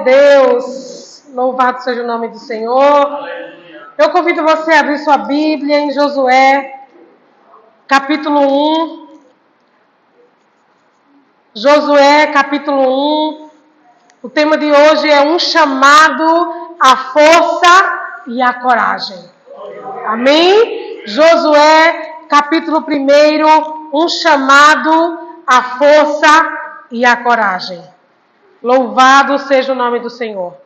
Deus! Louvado seja o nome do Senhor. Eu convido você a abrir sua Bíblia em Josué, capítulo 1. Josué, capítulo 1. O tema de hoje é um chamado à força e à coragem. Amém? Josué, capítulo 1, um chamado à força e à coragem. Louvado seja o nome do Senhor.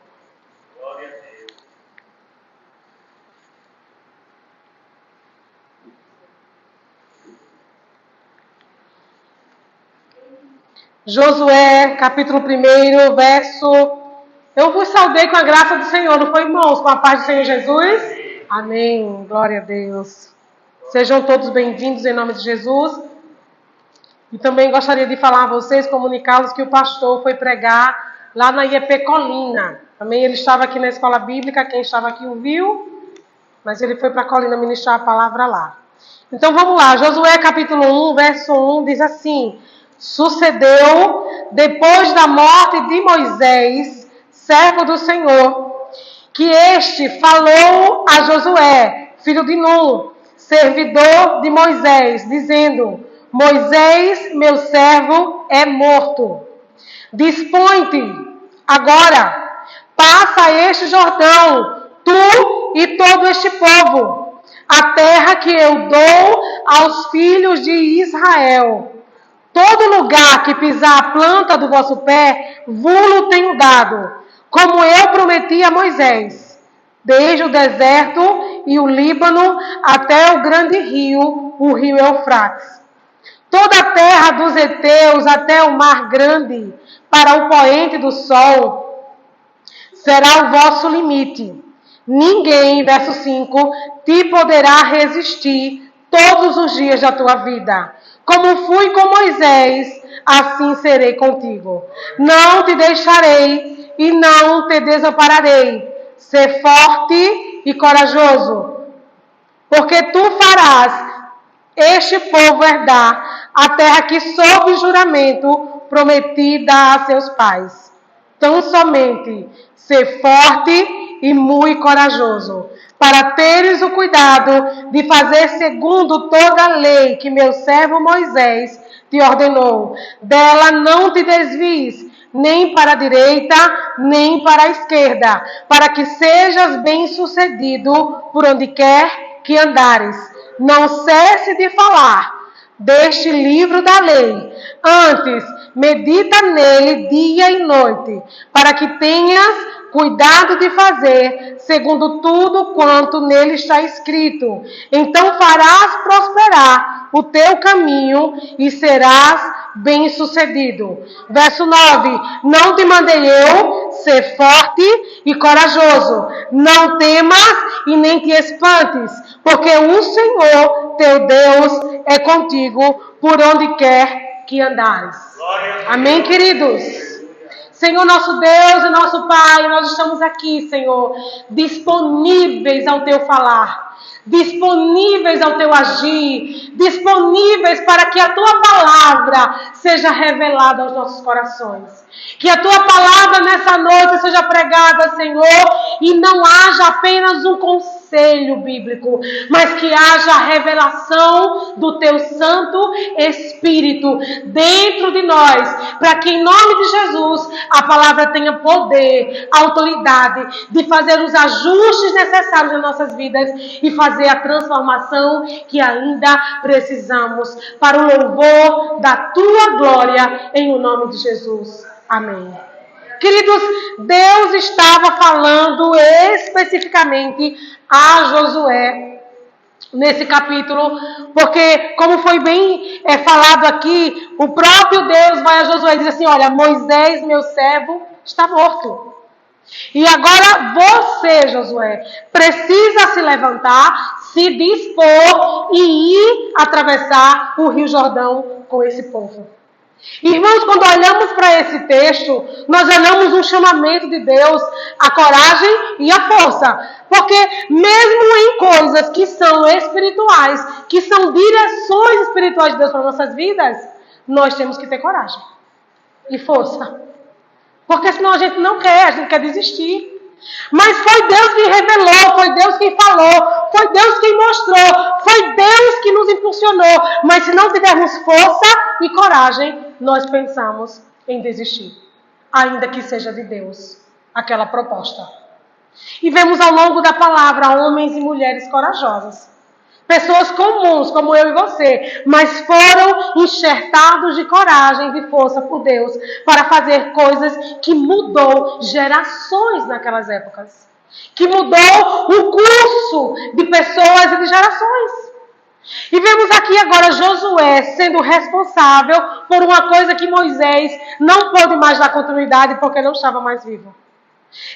Josué, capítulo 1, verso... Eu vos saudei com a graça do Senhor, não foi, irmãos? Com a paz do Senhor Jesus? Amém. Glória a Deus. Sejam todos bem-vindos em nome de Jesus. E também gostaria de falar a vocês, comunicá-los que o pastor foi pregar lá na IEP Colina. Também ele estava aqui na escola bíblica, quem estava aqui o viu, mas ele foi para a Colina ministrar a palavra lá. Então vamos lá, Josué capítulo 1, verso 1 diz assim: sucedeu depois da morte de Moisés, servo do Senhor, que este falou a Josué, filho de Nun, servidor de Moisés, dizendo: Moisés, meu servo, é morto. Dispõe-te agora, passa este Jordão, tu e todo este povo, a terra que eu dou aos filhos de Israel. Todo lugar que pisar a planta do vosso pé, vos tenho dado, como eu prometi a Moisés, desde o deserto e o Líbano até o grande rio, o rio Eufrates. Toda a terra dos heteus até o mar grande, para o poente do sol, será o vosso limite. Ninguém, verso 5, te poderá resistir todos os dias da tua vida. Como fui com Moisés, assim serei contigo. Não te deixarei e não te desampararei. Sê forte e corajoso, porque tu farás este povo herdar a terra que sob juramento prometida a seus pais. Tão somente ser forte e muito corajoso, para teres o cuidado de fazer segundo toda a lei que meu servo Moisés te ordenou. Dela não te desvies, nem para a direita, nem para a esquerda, para que sejas bem-sucedido por onde quer que andares. Não cesse de falar deste livro da lei. Antes, medita nele dia e noite, para que tenhas cuidado de fazer segundo tudo quanto nele está escrito. Então farás prosperar o teu caminho e serás bem-sucedido. Verso 9. Não te mandei eu ser forte e corajoso. Não temas e nem te espantes, porque o Senhor teu Deus é contigo por onde quer que andares. Amém, queridos? Senhor nosso Deus e nosso Pai, nós estamos aqui, Senhor, disponíveis ao Teu falar, disponíveis ao Teu agir, disponíveis para que a Tua palavra seja revelada aos nossos corações. Que a Tua palavra nessa noite seja pregada, Senhor, e não haja apenas um conselho bíblico, mas que haja a revelação do Teu Santo Espírito dentro de nós, para que em nome de Jesus a palavra tenha poder, autoridade de fazer os ajustes necessários nas nossas vidas e fazer a transformação que ainda precisamos para o louvor da Tua glória em o nome de Jesus. Amém. Queridos, Deus estava falando especificamente a Josué nesse capítulo, porque como foi bem falado aqui, o próprio Deus vai a Josué e diz assim: olha, Moisés, meu servo, está morto. E agora você, Josué, precisa se levantar, se dispor e ir atravessar o Rio Jordão com esse povo. Irmãos, quando olhamos para esse texto, nós olhamos um chamamento de Deus, a coragem e a força. Porque mesmo em coisas que são espirituais, que são direções espirituais de Deus para nossas vidas, nós temos que ter coragem e força. Porque senão a gente não quer, a gente quer desistir. Mas foi Deus quem revelou, foi Deus quem falou, foi Deus quem mostrou, foi Deus que nos impulsionou. Mas se não tivermos força e coragem, nós pensamos em desistir, ainda que seja de Deus aquela proposta. E vemos ao longo da palavra homens e mulheres corajosos, pessoas comuns como eu e você, mas foram enxertados de coragem e de força por Deus para fazer coisas que mudou gerações naquelas épocas, que mudou o curso de pessoas e de gerações. E vemos aqui agora Josué sendo responsável por uma coisa que Moisés não pôde mais dar continuidade porque não estava mais vivo.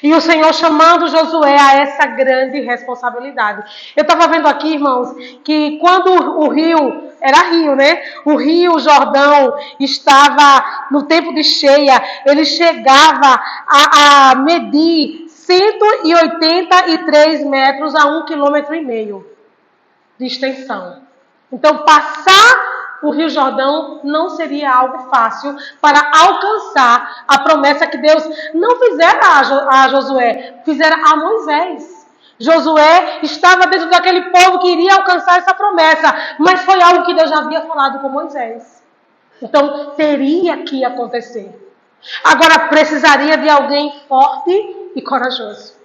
E o Senhor chamando Josué a essa grande responsabilidade. Eu estava vendo aqui, irmãos, que quando o rio, era rio, né? O rio Jordão estava no tempo de cheia, ele chegava a medir 183 metros a 1,5 km de extensão. Então, passar o Rio Jordão não seria algo fácil para alcançar a promessa que Deus não fizera a Josué, fizera a Moisés. Josué estava dentro daquele povo que iria alcançar essa promessa, mas foi algo que Deus já havia falado com Moisés. Então, teria que acontecer. Agora, precisaria de alguém forte e corajoso.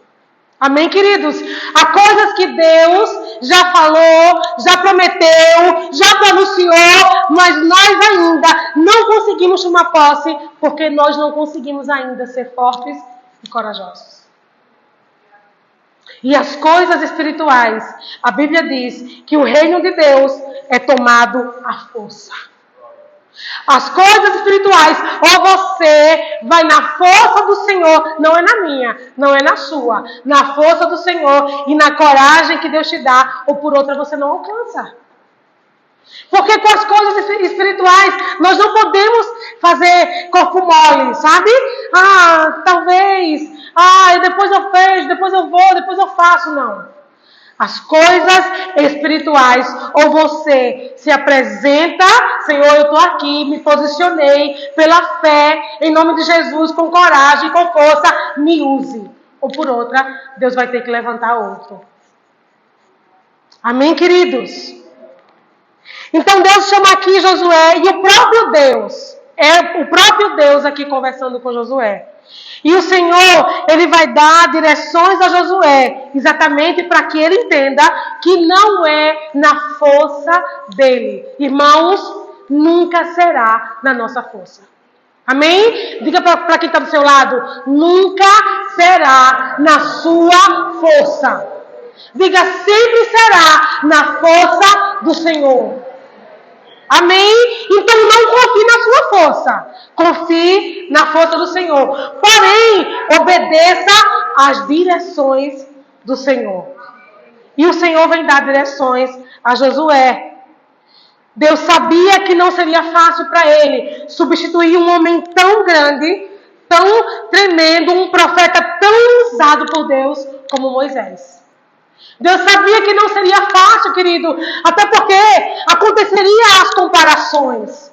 Amém, queridos? Há coisas que Deus já falou, já prometeu, já pronunciou, mas nós ainda não conseguimos tomar posse, porque nós não conseguimos ainda ser fortes e corajosos. E as coisas espirituais, a Bíblia diz que o reino de Deus é tomado à força. As coisas espirituais, ou você vai na força do Senhor, não é na minha, não é na sua, na força do Senhor e na coragem que Deus te dá, ou por outra você não alcança. Porque com as coisas espirituais, nós não podemos fazer corpo mole, sabe? Talvez, depois eu vejo, depois eu vou, depois eu faço, não. As coisas espirituais, ou você se apresenta, Senhor, eu estou aqui, me posicionei pela fé, em nome de Jesus, com coragem, com força, me use. Ou por outra, Deus vai ter que levantar outro. Amém, queridos? Então Deus chama aqui Josué, e o próprio Deus, é o próprio Deus aqui conversando com Josué. E o Senhor, Ele vai dar direções a Josué, exatamente para que ele entenda que não é na força dele. Irmãos, nunca será na nossa força. Amém? Diga para quem está do seu lado, nunca será na sua força. Diga, sempre será na força do Senhor. Amém? Então não confie na sua força. Confie na força do Senhor. Porém, obedeça às direções do Senhor. E o Senhor vem dar direções a Josué. Deus sabia que não seria fácil para ele substituir um homem tão grande, tão tremendo, um profeta tão usado por Deus como Moisés. Deus sabia que não seria fácil, querido, até porque aconteceria as comparações.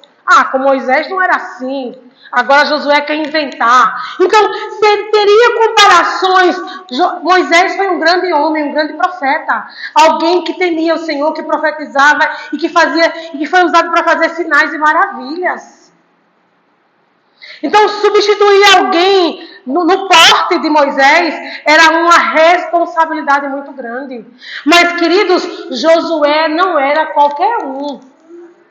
Com Moisés não era assim, agora Josué quer inventar. Então, teria comparações. Moisés foi um grande homem, um grande profeta, alguém que temia o Senhor, que profetizava e que foi usado para fazer sinais e maravilhas. Então, substituir alguém no porte de Moisés era uma responsabilidade muito grande. Mas, queridos, Josué não era qualquer um.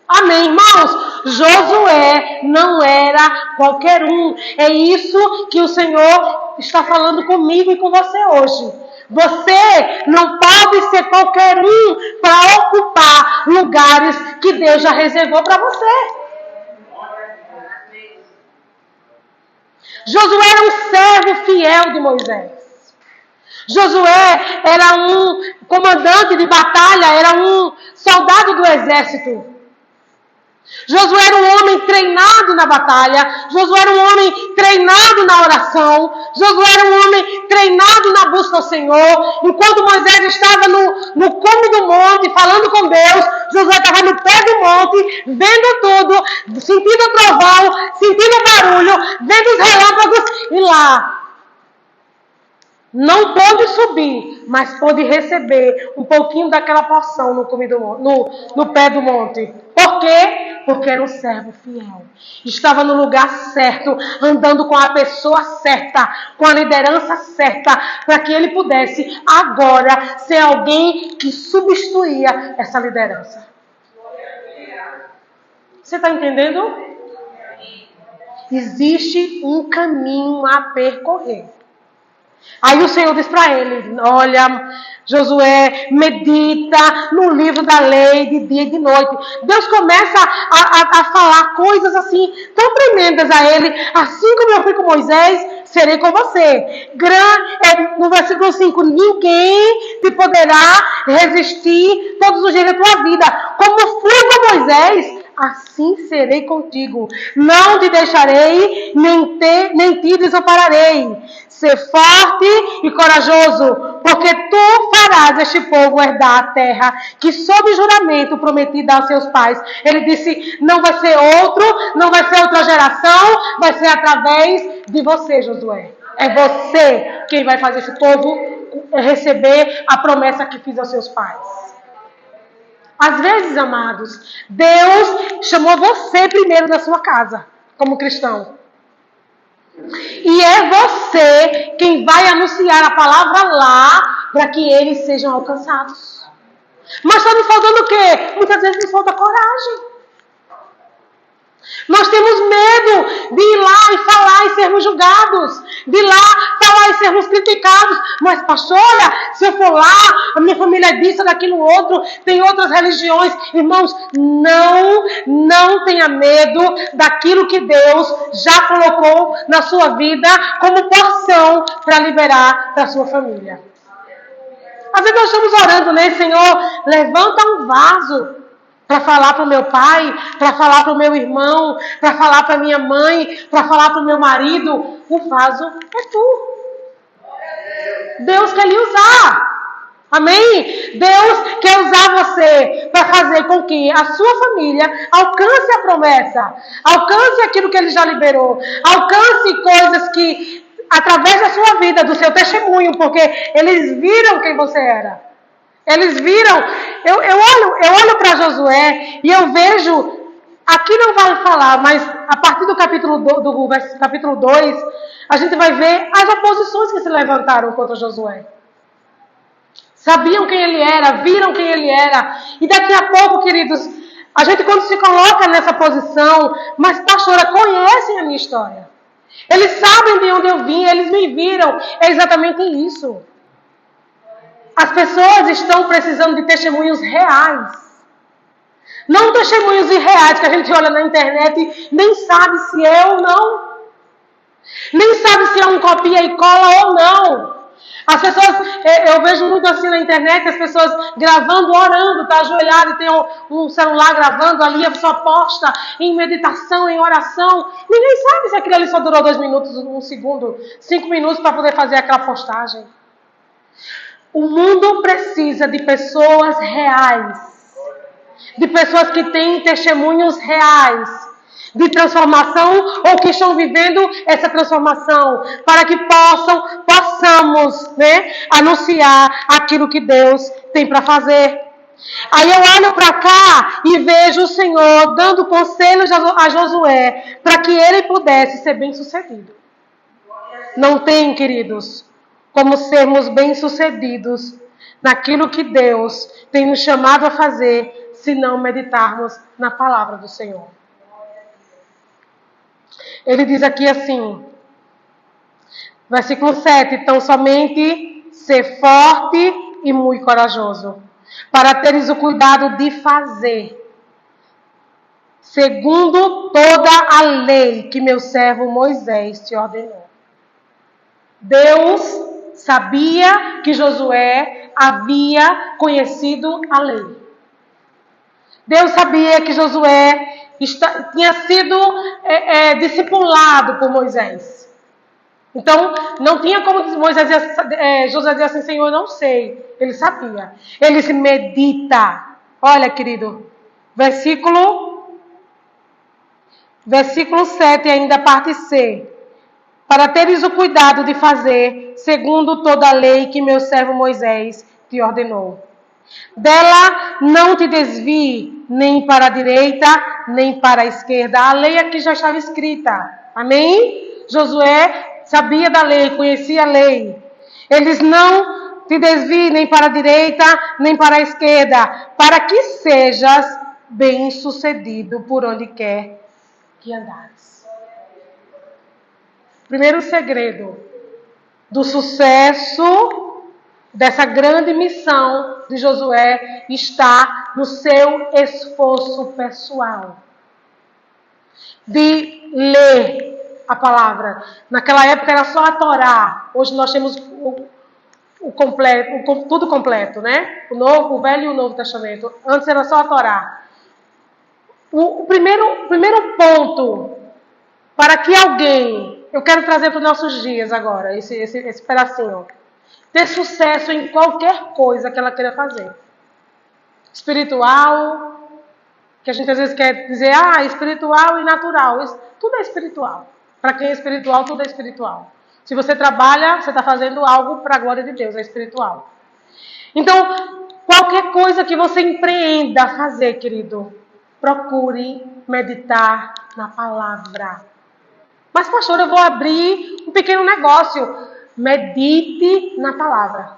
Amém, irmãos? Josué não era qualquer um. É isso que o Senhor está falando comigo e com você hoje. Você não pode ser qualquer um para ocupar lugares que Deus já reservou para você. Josué era um servo fiel de Moisés. Josué era um comandante de batalha, era um soldado do exército. Josué era um homem treinado na batalha. Josué era um homem treinado na oração. Josué era um homem treinado na busca ao Senhor. Enquanto Moisés estava no cume do monte, falando com Deus, Josué estava no pé do monte, vendo tudo, sentindo o trovão, sentindo o barulho, vendo os relâmpagos, e lá não pôde subir, mas pôde receber um pouquinho daquela porção no pé do monte. Por quê? Porque era um servo fiel. Estava no lugar certo, andando com a pessoa certa, com a liderança certa, para que ele pudesse agora ser alguém que substituía essa liderança. Você está entendendo? Existe um caminho a percorrer. Aí o Senhor diz para ele: olha, Josué, medita no livro da lei de dia e de noite. Deus começa a falar coisas assim, tão tremendas a ele. Assim como eu fui com Moisés, serei com você. No versículo 5, ninguém te poderá resistir todos os dias da tua vida. Como fui com Moisés, assim serei contigo. Não te deixarei, nem te desampararei. Ser forte e corajoso, porque tu farás este povo herdar a terra que sob juramento prometi dar aos seus pais. Ele disse, não vai ser outra geração, vai ser através de você, Josué. É você quem vai fazer esse povo receber a promessa que fiz aos seus pais. Às vezes, amados, Deus chamou você primeiro na sua casa, como cristão. E é você quem vai anunciar a palavra lá para que eles sejam alcançados. Mas está me faltando o quê? Muitas vezes nos falta coragem. Nós temos medo de ir lá e falar e sermos julgados, de ir lá falar e sermos criticados. Mas, pastor, olha, se eu for lá, a minha família é disso, daquilo outro, tem outras religiões. Irmãos, não tenha medo daquilo que Deus já colocou na sua vida como porção para liberar para a sua família. Às vezes nós estamos orando, né, Senhor, levanta um vaso para falar para o meu pai, para falar para o meu irmão, para falar para a minha mãe, para falar para o meu marido. O vaso é tu. Deus quer lhe usar. Amém? Deus quer usar você para fazer com que a sua família alcance a promessa, alcance aquilo que Ele já liberou, alcance coisas que, através da sua vida, do seu testemunho, porque eles viram quem você era. Eles viram, eu olho para Josué e eu vejo, aqui não vai falar, mas a partir do capítulo 2, a gente vai ver as oposições que se levantaram contra Josué. Sabiam quem ele era, viram quem ele era. E daqui a pouco, queridos, a gente quando se coloca nessa posição, mas pastora, conhecem a minha história. Eles sabem de onde eu vim, eles me viram. É exatamente isso. As pessoas estão precisando de testemunhos reais. Não testemunhos irreais que a gente olha na internet e nem sabe se é ou não. Nem sabe se é um copia e cola ou não. As pessoas, eu vejo muito assim na internet, as pessoas gravando, orando, tá ajoelhado e tem um celular gravando ali, a pessoa posta em meditação, em oração. Ninguém sabe se aquilo ali só durou 2 minutos, 1 segundo, 5 minutos para poder fazer aquela postagem. O mundo precisa de pessoas reais, de pessoas que têm testemunhos reais, de transformação ou que estão vivendo essa transformação, para que possamos, né, anunciar aquilo que Deus tem para fazer. Aí eu olho para cá e vejo o Senhor dando conselhos a Josué para que ele pudesse ser bem-sucedido. Não tem, queridos, como sermos bem-sucedidos naquilo que Deus tem nos chamado a fazer, se não meditarmos na palavra do Senhor. Ele diz aqui assim, versículo 7, então somente ser forte e muito corajoso, para teres o cuidado de fazer, segundo toda a lei que meu servo Moisés te ordenou. Deus sabia que Josué havia conhecido a lei. Deus sabia que Josué tinha sido discipulado por Moisés. Então, não tinha como José dizer assim, Senhor, eu não sei. Ele sabia. Ele se medita. Olha, querido, versículo 7, ainda parte C. Para teres o cuidado de fazer, segundo toda a lei que meu servo Moisés te ordenou. Dela não te desvie nem para a direita, nem para a esquerda. A lei aqui já estava escrita. Amém? Josué sabia da lei, conhecia a lei. Eles não te desviem nem para a direita, nem para a esquerda, para que sejas bem-sucedido por onde quer que andares. Primeiro segredo do sucesso dessa grande missão de Josué está no seu esforço pessoal de ler a palavra. Naquela época era só a Torá. Hoje nós temos o completo, tudo completo, né? O Velho e o Novo Testamento. Antes era só a Torá. O primeiro ponto para que alguém, eu quero trazer para os nossos dias agora, esse pedacinho, ter sucesso em qualquer coisa que ela queira fazer. Espiritual, que a gente às vezes quer dizer, espiritual e natural. Tudo é espiritual. Para quem é espiritual, tudo é espiritual. Se você trabalha, você está fazendo algo para a glória de Deus, é espiritual. Então, qualquer coisa que você empreenda a fazer, querido, procure meditar na palavra. Mas, pastor, eu vou abrir um pequeno negócio. Medite na palavra.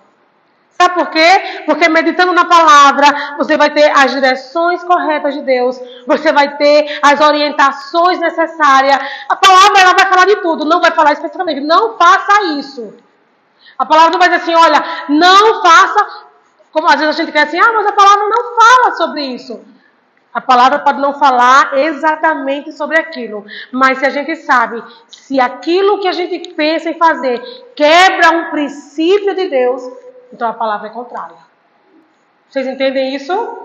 Sabe por quê? Porque meditando na palavra, você vai ter as direções corretas de Deus. Você vai ter as orientações necessárias. A palavra, ela vai falar de tudo. Não vai falar especificamente, não faça isso. A palavra não vai dizer assim, olha, não faça... Como às vezes a gente quer assim, mas a palavra não fala sobre isso. A palavra pode não falar exatamente sobre aquilo, mas se a gente sabe, se aquilo que a gente pensa em fazer quebra um princípio de Deus, então a palavra é contrária. Vocês entendem isso?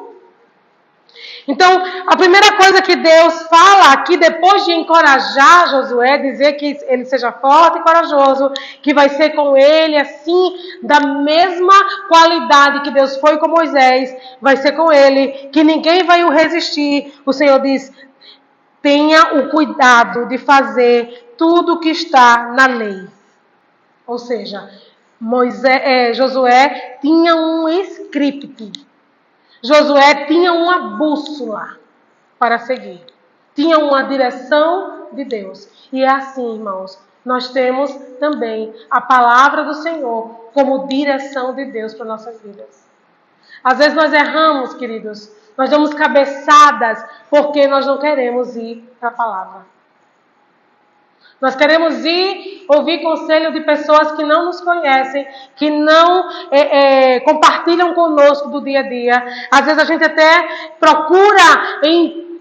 Então, a primeira coisa que Deus fala aqui, depois de encorajar Josué, dizer que ele seja forte e corajoso, que vai ser com ele, assim, da mesma qualidade que Deus foi com Moisés, vai ser com ele, que ninguém vai o resistir. O Senhor diz, tenha o cuidado de fazer tudo o que está na lei. Ou seja, Josué tinha um script. Josué tinha uma bússola para seguir. Tinha uma direção de Deus. E é assim, irmãos, nós temos também a palavra do Senhor como direção de Deus para nossas vidas. Às vezes nós erramos, queridos. Nós damos cabeçadas porque nós não queremos ir para a palavra. Nós queremos ir ouvir conselho de pessoas que não nos conhecem, que não compartilham conosco do dia a dia. Às vezes a gente até procura em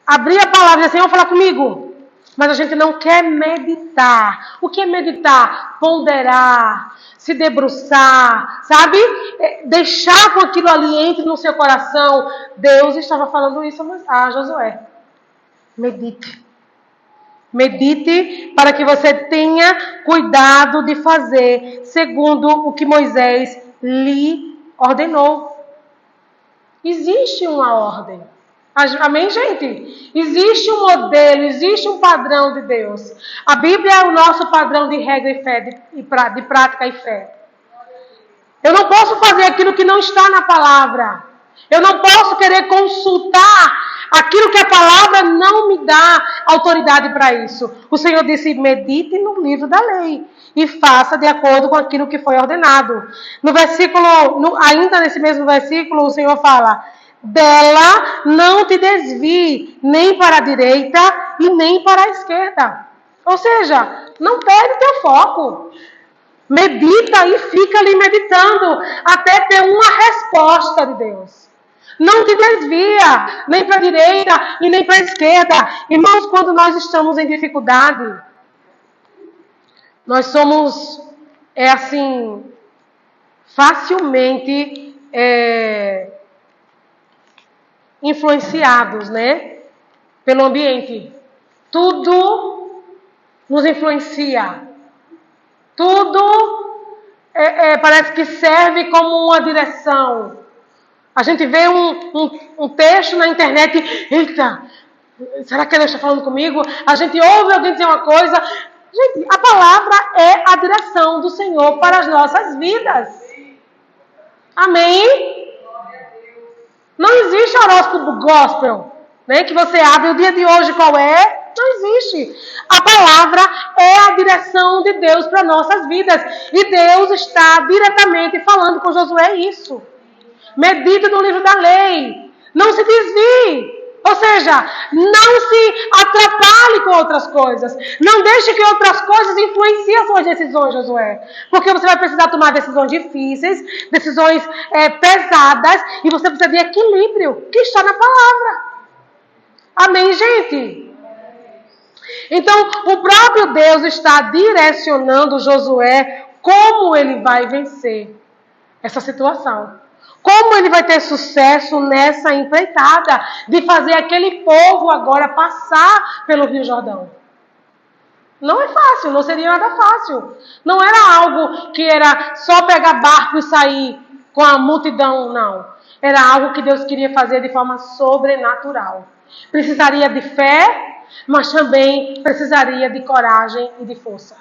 abrir a palavra e dizer, Senhor, fala comigo. Mas a gente não quer meditar. O que é meditar? Ponderar, se debruçar, sabe? Deixar com aquilo ali entre no seu coração. Deus estava falando isso a Josué. Medite. Medite para que você tenha cuidado de fazer segundo o que Moisés lhe ordenou. Existe uma ordem. Amém, gente? Existe um modelo, existe um padrão de Deus. A Bíblia é o nosso padrão de regra e fé, de prática e fé. Eu não posso fazer aquilo que não está na palavra. Eu não posso querer consultar aquilo que a palavra não me dá autoridade para isso. O Senhor disse, medite no livro da lei e faça de acordo com aquilo que foi ordenado. No versículo, ainda nesse mesmo versículo, o Senhor fala, dela não te desvie nem para a direita e nem para a esquerda. Ou seja, não perde teu foco. Medita e fica ali meditando até ter uma resposta de Deus. Não te desvia, nem para a direita e nem para a esquerda. Irmãos, quando nós estamos em dificuldade, nós somos, facilmente influenciados, né? Pelo ambiente. Tudo nos influencia. Tudo parece que serve como uma direção. A gente vê um texto na internet, eita, será que Deus está falando comigo? A gente ouve alguém dizer uma coisa. Gente, a palavra é a direção do Senhor para as nossas vidas. Amém? Não existe horóscopo gospel, né? Que você abre o dia de hoje qual é. Não existe. A palavra é a direção de Deus para nossas vidas. E Deus está diretamente falando com Josué isso. Medita no livro da lei. Não se desvie. Ou seja, não se atrapalhe com outras coisas. Não deixe que outras coisas influenciem as suas decisões, Josué. Porque você vai precisar tomar decisões difíceis, decisões pesadas, e você precisa de equilíbrio, que está na palavra. Amém, gente? Então, o próprio Deus está direcionando Josué como ele vai vencer essa situação. Como ele vai ter sucesso nessa empreitada de fazer aquele povo agora passar pelo Rio Jordão. Não é fácil, não seria nada fácil. Não era algo que era só pegar barco e sair com a multidão, não. Era algo que Deus queria fazer de forma sobrenatural. Precisaria de fé, mas também precisaria de coragem e de força.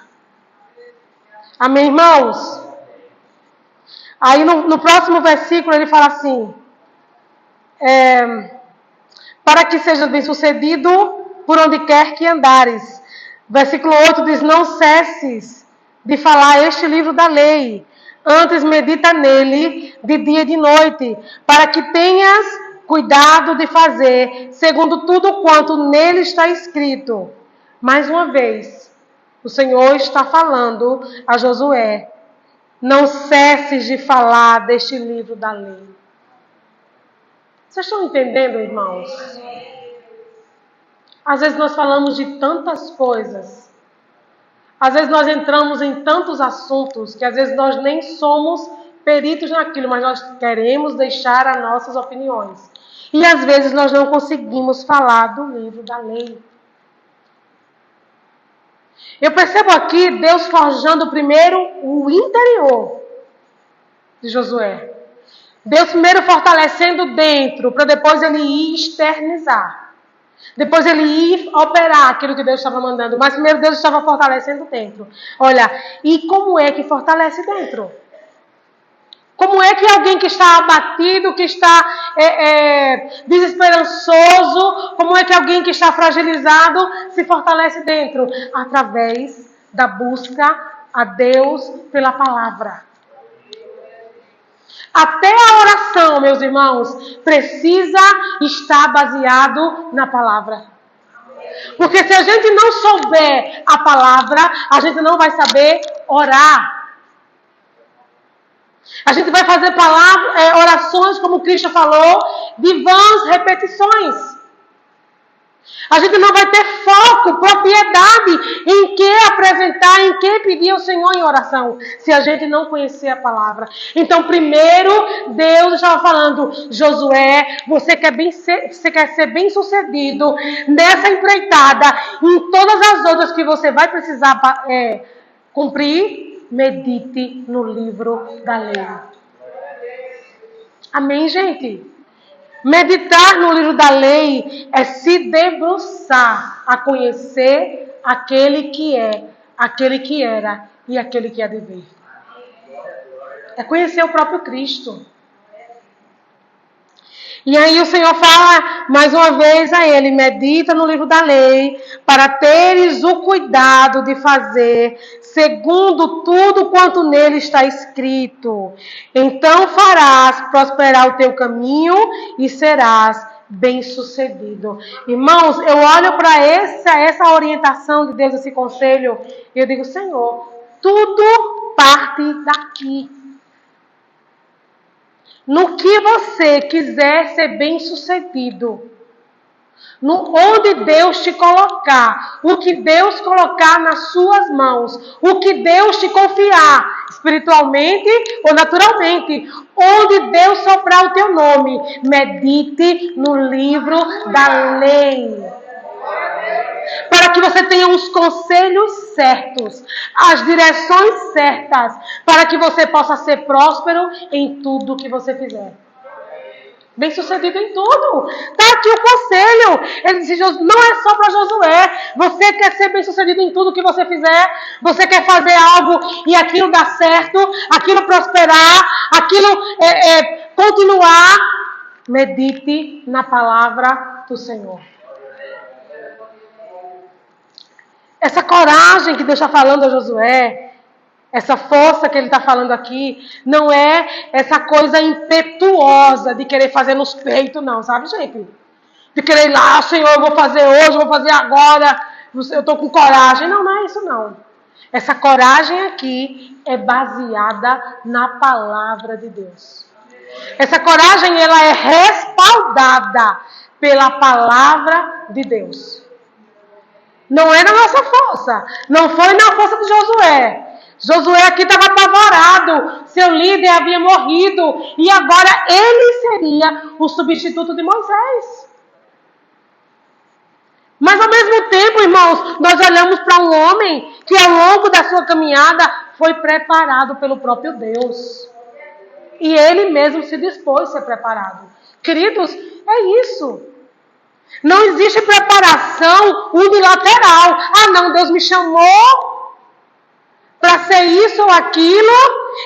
Amém, irmãos? Aí no próximo versículo ele fala assim, para que sejas bem-sucedido por onde quer que andares. Versículo 8 diz, não cesses de falar este livro da lei, antes medita nele de dia e de noite, para que tenhas cuidado de fazer, segundo tudo quanto nele está escrito. Mais uma vez, o Senhor está falando a Josué, não cesses de falar deste livro da lei. Vocês estão entendendo, irmãos? Às vezes nós falamos de tantas coisas. Às vezes nós entramos em tantos assuntos que às vezes nós nem somos peritos naquilo, mas nós queremos deixar as nossas opiniões. E às vezes nós não conseguimos falar do livro da lei. Eu percebo aqui Deus forjando primeiro o interior de Josué. Deus primeiro fortalecendo dentro, para depois ele ir externizar. Depois ele ir operar aquilo que Deus estava mandando. Mas primeiro Deus estava fortalecendo dentro. Olha, e como é que fortalece dentro? Como é que alguém que está abatido, que está desesperançoso, como é que alguém que está fragilizado se fortalece dentro? Através da busca a Deus pela palavra. Até a oração, meus irmãos, precisa estar baseado na palavra. Porque se a gente não souber a palavra, a gente não vai saber orar. A gente vai fazer orações, como Cristo falou, de vãs repetições. A gente não vai ter foco, propriedade em que apresentar, em que pedir ao Senhor em oração, se a gente não conhecer a palavra. Então, primeiro, Deus estava falando, Josué, você quer ser bem-sucedido nessa empreitada, em todas as outras que você vai precisar cumprir, medite no livro da lei. Amém, gente? Meditar no livro da lei é se debruçar a conhecer aquele que é, aquele que era e aquele que há de vir. É conhecer o próprio Cristo. E aí o Senhor fala mais uma vez a ele, medita no livro da lei, para teres o cuidado de fazer segundo tudo quanto nele está escrito. Então farás prosperar o teu caminho e serás bem-sucedido. Irmãos, eu olho para essa orientação de Deus, esse conselho, e eu digo, Senhor, tudo parte daqui. No que você quiser ser bem-sucedido, Onde Deus te colocar, o que Deus colocar nas suas mãos, o que Deus te confiar, espiritualmente ou naturalmente, onde Deus soprar o teu nome, medite no livro da lei. Para que você tenha os conselhos certos, as direções certas, para que você possa ser próspero em tudo que você fizer. Bem sucedido em tudo. Está aqui o conselho. Ele disse, não é só para Josué. Você quer ser bem sucedido em tudo que você fizer. Você quer fazer algo e aquilo dar certo. Aquilo prosperar. Aquilo continuar. Medite na palavra do Senhor. Essa coragem que Deus está falando a Josué, essa força que ele está falando aqui, não é essa coisa impetuosa de querer fazer nos peitos, não, sabe, gente? De querer ir lá, Senhor, eu vou fazer hoje, eu vou fazer agora, eu estou com coragem. Não, não é isso, não. Essa coragem aqui é baseada na palavra de Deus. Essa coragem, ela é respaldada pela palavra de Deus. Não é na nossa força, não foi na força de Josué. Josué aqui estava apavorado, seu líder havia morrido e agora ele seria o substituto de Moisés. Mas ao mesmo tempo, irmãos, nós olhamos para um homem que ao longo da sua caminhada foi preparado pelo próprio Deus. E ele mesmo se dispôs a ser preparado. Queridos, é isso. Não existe preparação unilateral. Ah, não, Deus me chamou para ser isso ou aquilo,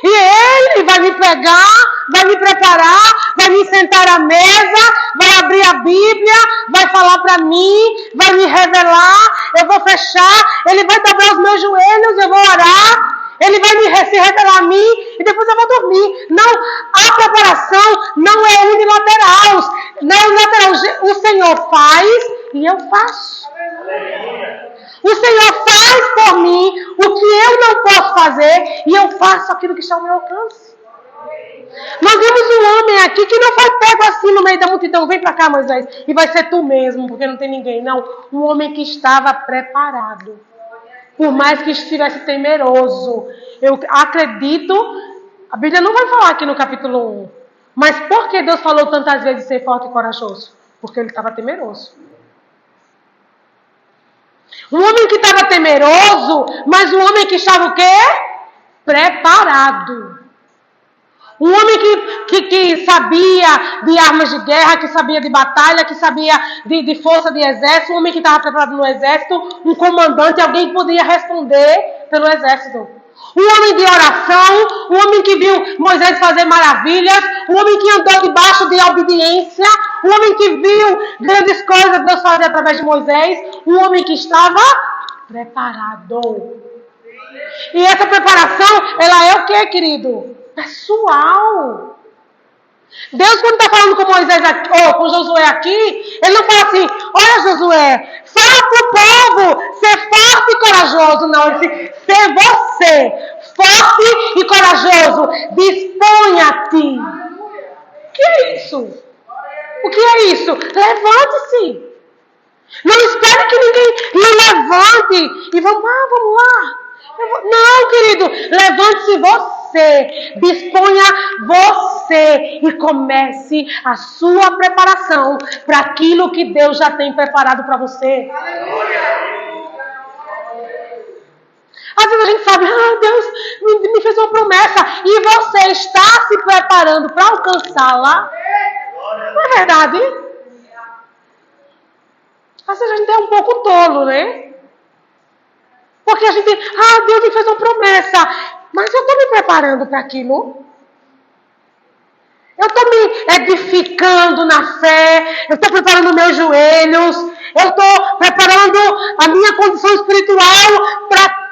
e Ele vai me pegar, vai me preparar, vai me sentar à mesa, vai abrir a Bíblia, vai falar para mim, vai me revelar, eu vou fechar, Ele vai dobrar os meus joelhos, eu vou orar, Ele vai se revelar a mim, e depois eu vou dormir. Não, a preparação não é unilateral, não é unilateral. O Senhor faz e eu faço. O Senhor faz por mim o que eu não posso fazer e eu faço aquilo que está ao meu alcance. Nós vemos um homem aqui que não foi pego assim no meio da multidão. Vem para cá, Moisés, e vai ser tu mesmo, porque não tem ninguém. Não, um homem que estava preparado. Por mais que estivesse temeroso. Eu acredito, a Bíblia não vai falar aqui no capítulo 1. Mas por que Deus falou tantas vezes ser forte e corajoso? Porque ele estava temeroso. Um homem que estava temeroso, mas um homem que estava o quê? Preparado. Um homem que sabia de armas de guerra, que sabia de batalha, que sabia de força de exército, um homem que estava preparado no exército, um comandante, alguém que poderia responder pelo exército. Um homem de oração, um homem que viu Moisés fazer maravilhas, um homem que andou debaixo de obediência, um homem que viu grandes coisas que Deus fazia através de Moisés, um homem que estava preparado. E essa preparação, ela é o que, querido? Pessoal. Deus, quando está falando com Moisés aqui, ou com Josué aqui, ele não fala assim, olha Josué, fala para o povo ser forte e corajoso. Não, ele diz, ser você, forte e corajoso, disponha-te. O que é isso? O que é isso? Levante-se. Não espere que ninguém lhe levante. E vamos lá. Não, querido, levante-se você, disponha você e comece a sua preparação para aquilo que Deus já tem preparado para você. Às vezes a gente sabe, Deus me fez uma promessa e você está se preparando para alcançá-la. Não é verdade? Às vezes a gente é um pouco tolo, né? Porque a gente, Deus me fez uma promessa, mas eu estou me preparando para aquilo. Eu estou me edificando na fé, eu estou preparando meus joelhos, eu estou preparando a minha condição espiritual para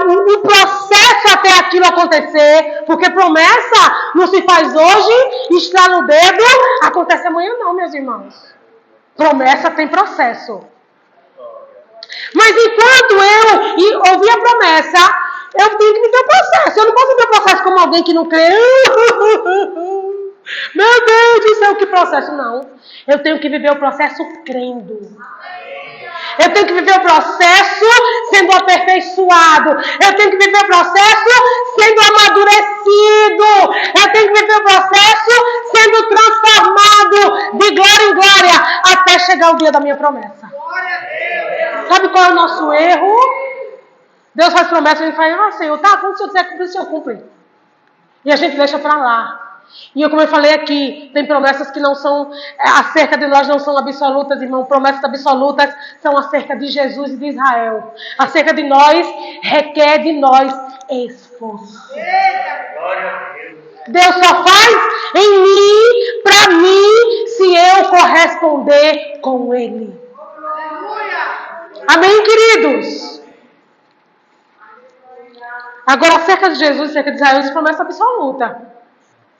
o processo até aquilo acontecer. Porque promessa não se faz hoje, está no dedo, acontece amanhã não, meus irmãos. Promessa tem processo. Mas enquanto eu ouvi a promessa, eu tenho que me ter o processo. Eu não posso ter o processo como alguém que não crê. Meu Deus do céu, que processo. Não, eu tenho que viver o processo crendo. Eu tenho que viver o processo sendo aperfeiçoado. Eu tenho que viver o processo sendo amadurecido. Eu tenho que viver o processo sendo transformado de glória em glória até chegar o dia da minha promessa. Sabe qual é o nosso erro? Deus faz promessa e a gente fala, Senhor, tá, quando o Senhor quiser cumprir, o Senhor cumpre. E a gente deixa pra lá. E como eu falei aqui, tem promessas que não são, acerca de nós não são absolutas, irmão. Promessas absolutas são acerca de Jesus e de Israel. Acerca de nós, requer de nós esforço. Deus só faz em mim, pra mim, se eu corresponder com Ele. Amém, queridos? Agora, acerca de Jesus e acerca de Israel, isso é promessa absoluta.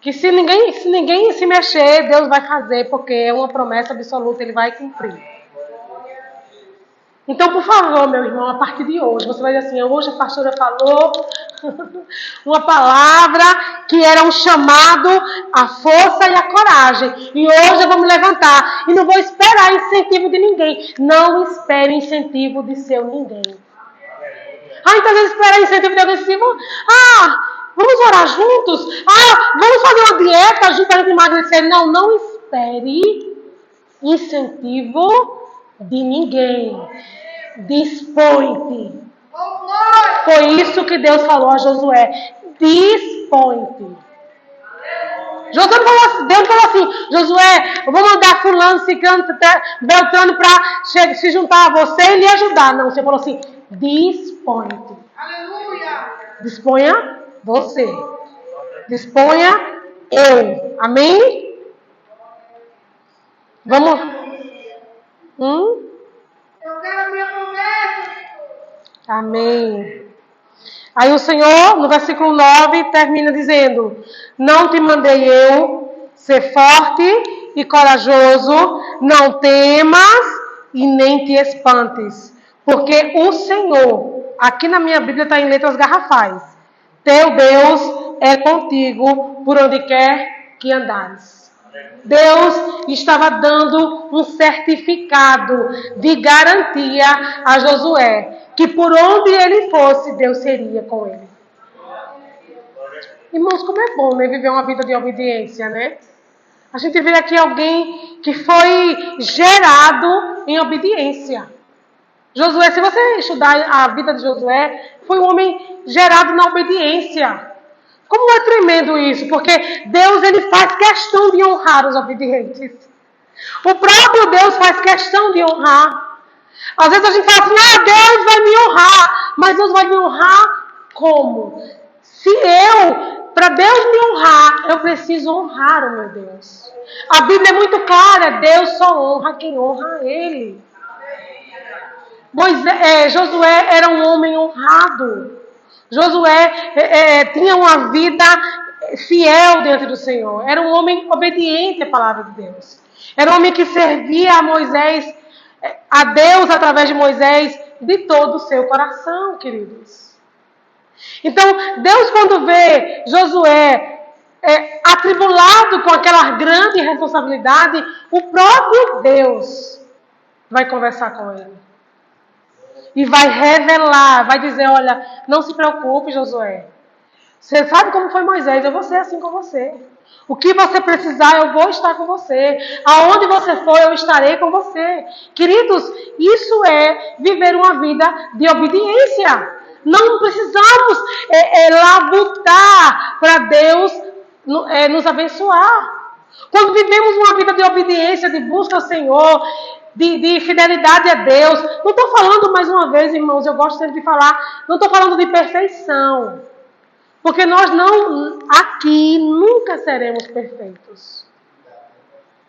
Que se ninguém se mexer, Deus vai fazer, porque é uma promessa absoluta, Ele vai cumprir. Então, por favor, meu irmão, a partir de hoje, você vai dizer assim, hoje a pastora falou uma palavra que era um chamado à força e à coragem. E hoje eu vou me levantar e não vou esperar incentivo de ninguém. Não espere incentivo de seu ninguém. Então, às vezes, esperar incentivo de alguém assim, vamos orar juntos? Vamos fazer uma dieta junto para emagrecer? Não espere incentivo de ninguém. Dispõe-te. Foi isso que Deus falou a Josué. Dispõe-te. Deus falou assim, Josué, eu vou mandar fulano, ciclano, beltrano para se juntar a você e lhe ajudar. Não, você falou assim, dispõe-te. Aleluia. Disponha você. Disponha eu. Amém? Vamos. Eu quero a minha promessa. Amém. Aí o Senhor, no versículo 9, termina dizendo, não te mandei eu ser forte e corajoso, não temas e nem te espantes. Porque o Senhor, aqui na minha Bíblia está em letras garrafais, teu Deus é contigo por onde quer que andares. Deus estava dando um certificado de garantia a Josué, que por onde ele fosse, Deus seria com ele. Irmãos, como é bom, né, viver uma vida de obediência, né? A gente vê aqui alguém que foi gerado em obediência. Josué, se você estudar a vida de Josué, foi um homem gerado na obediência. Como é tremendo isso, porque Deus ele faz questão de honrar os obedientes. O próprio Deus faz questão de honrar. Às vezes a gente fala assim, Deus vai me honrar, mas Deus vai me honrar como? Para Deus me honrar, eu preciso honrar o meu Deus. A Bíblia é muito clara, Deus só honra quem honra Ele. Josué era um homem honrado. Josué tinha uma vida fiel diante do Senhor. Era um homem obediente à palavra de Deus. Era um homem que servia a Deus através de Moisés, de todo o seu coração, queridos. Então, Deus, quando vê Josué atribulado com aquela grande responsabilidade, o próprio Deus vai conversar com ele. E vai revelar, vai dizer, olha, não se preocupe, Josué. Você sabe como foi Moisés, eu vou ser assim com você. O que você precisar, eu vou estar com você. Aonde você for, eu estarei com você. Queridos, isso é viver uma vida de obediência. Não precisamos labutar para Deus nos abençoar. Quando vivemos uma vida de obediência, de busca ao Senhor, de fidelidade a Deus. Não estou falando, mais uma vez, irmãos, eu gosto sempre de falar, não estou falando de perfeição. Porque nós aqui, nunca seremos perfeitos.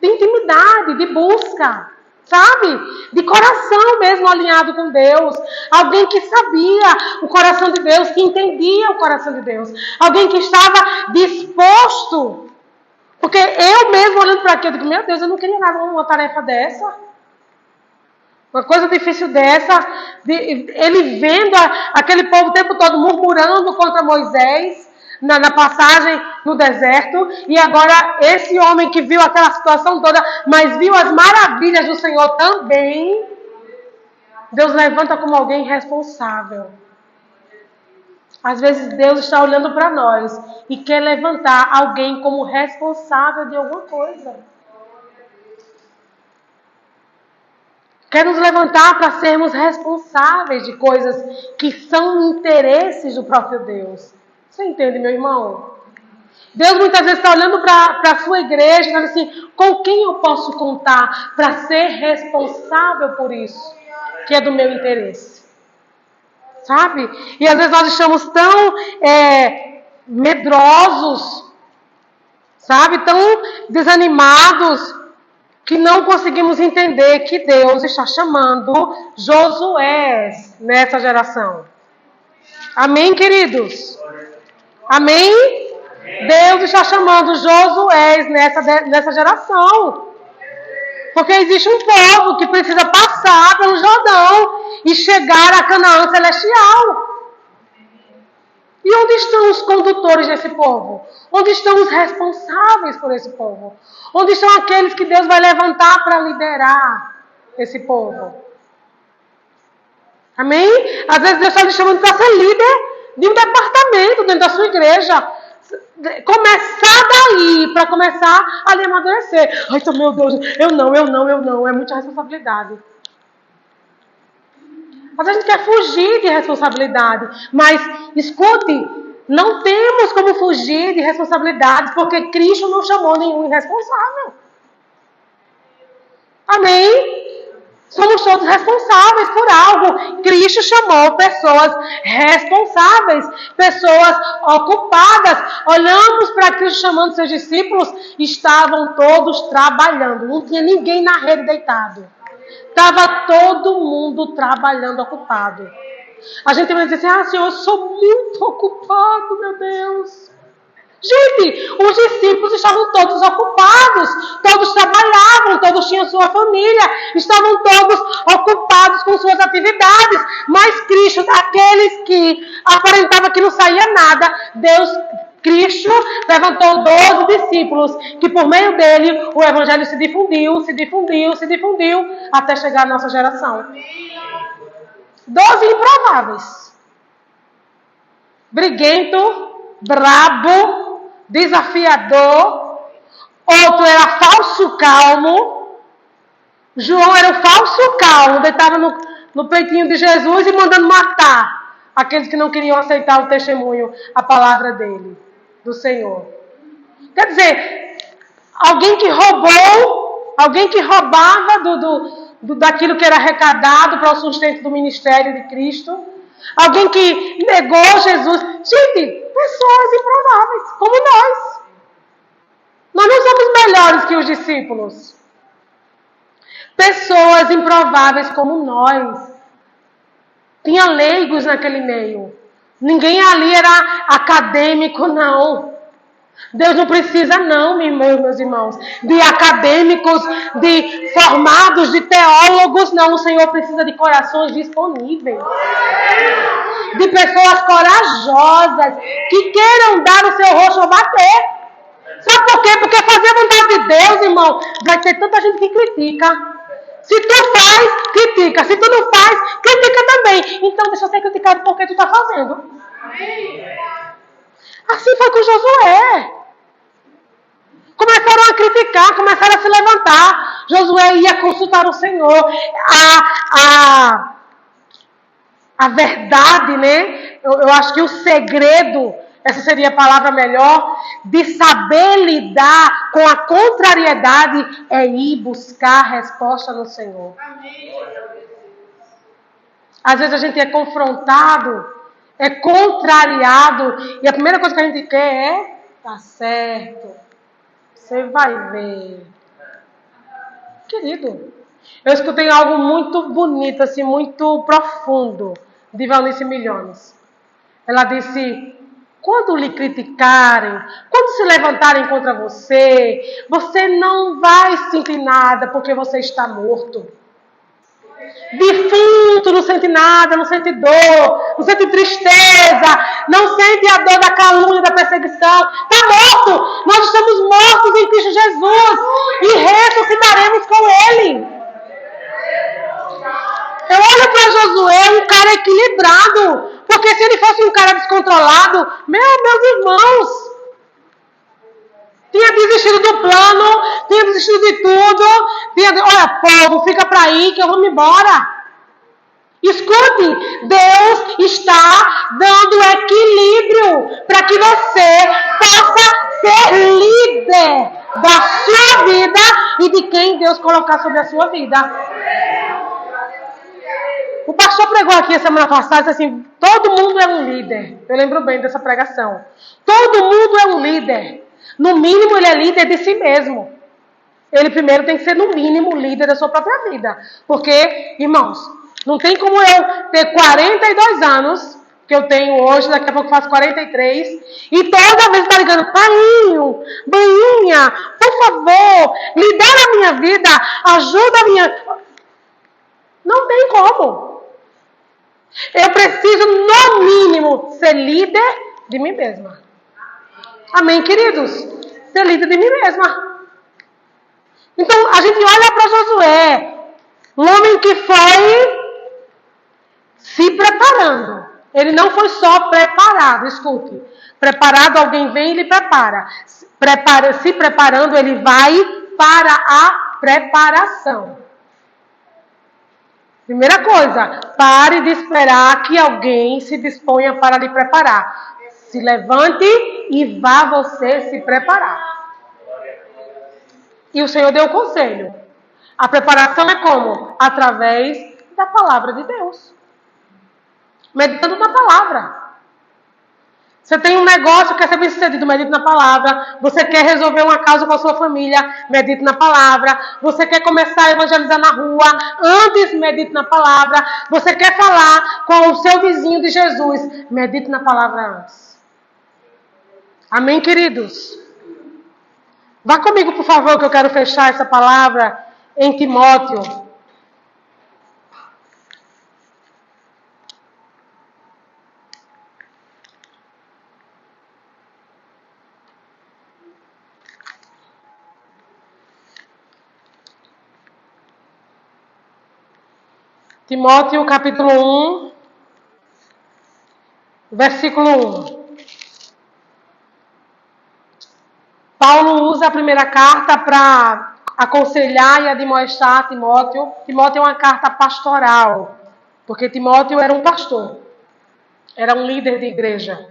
De intimidade, de busca, sabe? De coração mesmo alinhado com Deus. Alguém que sabia o coração de Deus, que entendia o coração de Deus. Alguém que estava disposto. Porque eu mesmo olhando para aqui, eu digo, meu Deus, eu não queria nada uma tarefa dessa. Uma coisa difícil dessa, ele vendo aquele povo o tempo todo murmurando contra Moisés, na passagem no deserto, e agora esse homem que viu aquela situação toda, mas viu as maravilhas do Senhor também, Deus levanta como alguém responsável. Às vezes Deus está olhando para nós e quer levantar alguém como responsável de alguma coisa. Quer nos levantar para sermos responsáveis de coisas que são interesses do próprio Deus. Você entende, meu irmão? Deus muitas vezes está olhando para a sua igreja e falando assim, com quem eu posso contar para ser responsável por isso, que é do meu interesse? Sabe? E às vezes nós estamos tão medrosos, sabe? Tão desanimados, que não conseguimos entender que Deus está chamando Josué nessa geração. Amém, queridos? Amém? Deus está chamando Josué nessa geração. Porque existe um povo que precisa passar pelo Jordão e chegar a Canaã celestial. E onde estão os condutores desse povo? Onde estão os responsáveis por esse povo? Onde estão aqueles que Deus vai levantar para liderar esse povo? Amém? Às vezes Deus está lhe chamando para ser líder de um departamento dentro da sua igreja. Começar daí, para começar a lhe amadurecer. Ai, meu Deus, eu não. É muita responsabilidade. Às vezes a gente quer fugir de responsabilidade. Mas, escute, não temos como fugir de responsabilidades, porque Cristo não chamou nenhum irresponsável. Amém? Somos todos responsáveis por algo. Cristo chamou pessoas responsáveis, pessoas ocupadas. Olhamos para Cristo chamando seus discípulos, estavam todos trabalhando. Não tinha ninguém na rede deitado. Estava todo mundo trabalhando, ocupado. A gente vai dizer assim, Senhor, eu sou muito ocupado, meu Deus. Gente, os discípulos estavam todos ocupados, todos trabalhavam, todos tinham sua família, estavam todos ocupados com suas atividades, mas Cristo, aqueles que aparentava que não saía nada, Cristo levantou 12 discípulos, que por meio dele o evangelho se difundiu, até chegar à nossa geração. 12 improváveis. Briguento, brabo, desafiador, outro era falso calmo, João era o falso calmo, deitava no peitinho de Jesus e mandando matar aqueles que não queriam aceitar o testemunho, a palavra dele, do Senhor. Quer dizer, alguém que roubava daquilo que era arrecadado para o sustento do ministério de Cristo, alguém que negou Jesus. Gente, pessoas improváveis, como nós. Nós não somos melhores que os discípulos. Pessoas improváveis como nós. Tinha leigos naquele meio. Ninguém ali era acadêmico, não. Deus não precisa não, meus irmãos, de acadêmicos, de formados, de teólogos, não. O Senhor precisa de corações disponíveis. De pessoas corajosas, que queiram dar o seu rosto a bater. Sabe por quê? Porque fazer a vontade de Deus, irmão, vai ter tanta gente que critica. Se tu faz, critica. Se tu não faz, critica também. Então deixa eu ser criticado porque tu está fazendo. Assim foi com Josué. Começaram a criticar, começaram a se levantar. Josué ia consultar o Senhor. A verdade, né? Eu acho que o segredo, essa seria a palavra melhor, de saber lidar com a contrariedade é ir buscar resposta no Senhor. Às vezes a gente é confrontado, é contrariado, e a primeira coisa que a gente quer é, tá certo, você vai ver. Querido, eu escutei algo muito bonito, assim, muito profundo, de Valnice Milhones. Ela disse, quando lhe criticarem, quando se levantarem contra você, você não vai sentir nada porque você está morto. Defunto não sente nada, não sente dor, não sente tristeza, não sente a dor da calúnia, da perseguição. Está morto! Nós estamos mortos em Cristo Jesus e ressuscitaremos com Ele. Eu olho para Josué, um cara equilibrado, porque se ele fosse um cara descontrolado, meus irmãos, tinha desistido do plano, tinha desistido de tudo, olha, povo, fica para aí que eu vou me embora. Escute, Deus está dando equilíbrio para que você possa ser líder da sua vida e de quem Deus colocar sobre a sua vida. O pastor pregou aqui a semana passada, disse assim, todo mundo é um líder. Eu lembro bem dessa pregação. Todo mundo é um líder. No mínimo, ele é líder de si mesmo. Ele primeiro tem que ser, no mínimo, líder da sua própria vida. Porque, irmãos, não tem como eu ter 42 anos, que eu tenho hoje, daqui a pouco eu faço 43, e toda vez tá ligando, painho, bainha, por favor, lidera a minha vida, ajuda a minha... Não tem como. Eu preciso, no mínimo, ser líder de mim mesma. Amém, queridos? Ser líder de mim mesma. Então, a gente olha para Josué, um homem que foi se preparando. Ele não foi só preparado, escute. Preparado, alguém vem e lhe prepara. Se preparando, ele vai para a preparação. Primeira coisa, pare de esperar que alguém se disponha para lhe preparar. Se levante e vá você se preparar. E o Senhor deu o conselho. A preparação é como? Através da palavra de Deus. Meditando na palavra. Você tem um negócio, quer ser bem sucedido, medite na palavra. Você quer resolver uma causa com a sua família, medite na palavra. Você quer começar a evangelizar na rua, antes medite na palavra. Você quer falar com o seu vizinho de Jesus, medite na palavra antes. Amém, queridos? Vá comigo, por favor, que eu quero fechar essa palavra em Timóteo. Timóteo, capítulo 1, versículo 1. Paulo usa a primeira carta para aconselhar e admoestar Timóteo. Timóteo é uma carta pastoral, porque Timóteo era um pastor, era um líder de igreja.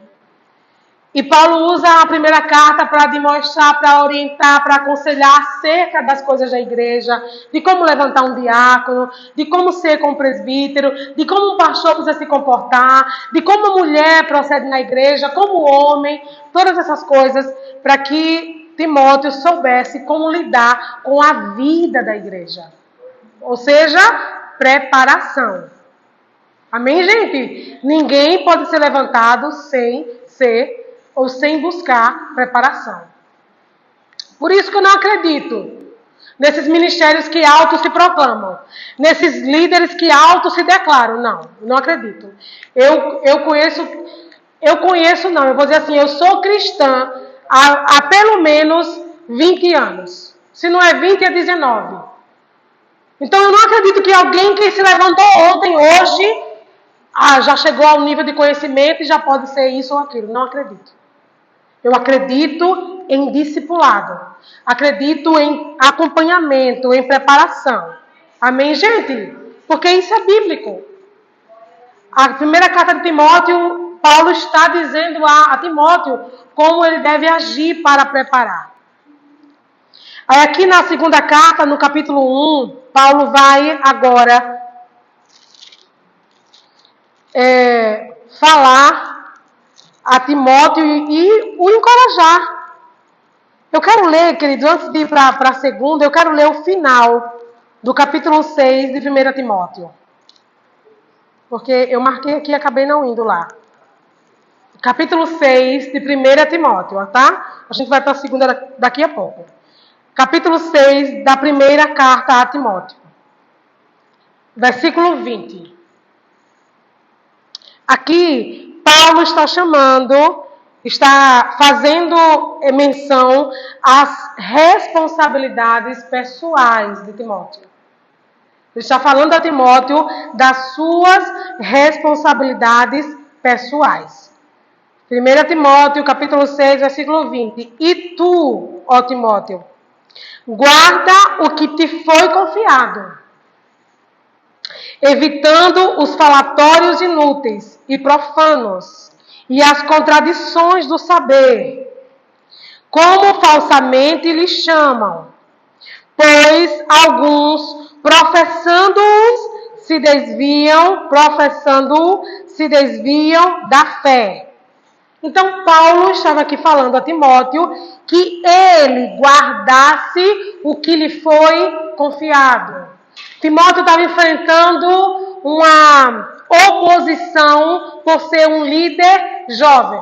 E Paulo usa a primeira carta para admoestar, para orientar, para aconselhar acerca das coisas da igreja, de como levantar um diácono, de como ser como presbítero, de como um pastor precisa se comportar, de como a mulher procede na igreja, como o homem, todas essas coisas, para que Timóteo soubesse como lidar com a vida da igreja. Ou seja, preparação. Amém, gente? Ninguém pode ser levantado sem ser ou sem buscar preparação. Por isso que eu não acredito nesses ministérios que auto se proclamam, nesses líderes que auto se declaram. Não acredito. Eu vou dizer assim, eu sou cristã há pelo menos 20 anos. Se não é 20, é 19. Então eu não acredito que alguém que se levantou ontem, hoje, já chegou ao nível de conhecimento e já pode ser isso ou aquilo. Não acredito. Eu acredito em discipulado. Acredito em acompanhamento, em preparação. Amém, gente? Porque isso é bíblico. A primeira carta de Timóteo, Paulo está dizendo a Timóteo como ele deve agir para preparar. Aí aqui na segunda carta, no capítulo 1, Paulo vai agora falar a Timóteo e o encorajar. Eu quero ler, queridos, antes de ir para a segunda, eu quero ler o final do capítulo 6 de 1 Timóteo. Porque eu marquei aqui e acabei não indo lá. Capítulo 6 de 1 Timóteo, tá? A gente vai para a segunda daqui a pouco. Capítulo 6 da primeira carta a Timóteo. versículo 20. Aqui, Paulo está fazendo menção às responsabilidades pessoais de Timóteo. Ele está falando a Timóteo das suas responsabilidades pessoais. 1 Timóteo, capítulo 6, versículo 20. E tu, ó Timóteo, guarda o que te foi confiado, evitando os falatórios inúteis e profanos e as contradições do saber, como falsamente lhes chamam, pois alguns professando-os se desviam da fé. Então, Paulo estava aqui falando a Timóteo que ele guardasse o que lhe foi confiado. Timóteo estava enfrentando uma oposição por ser um líder jovem.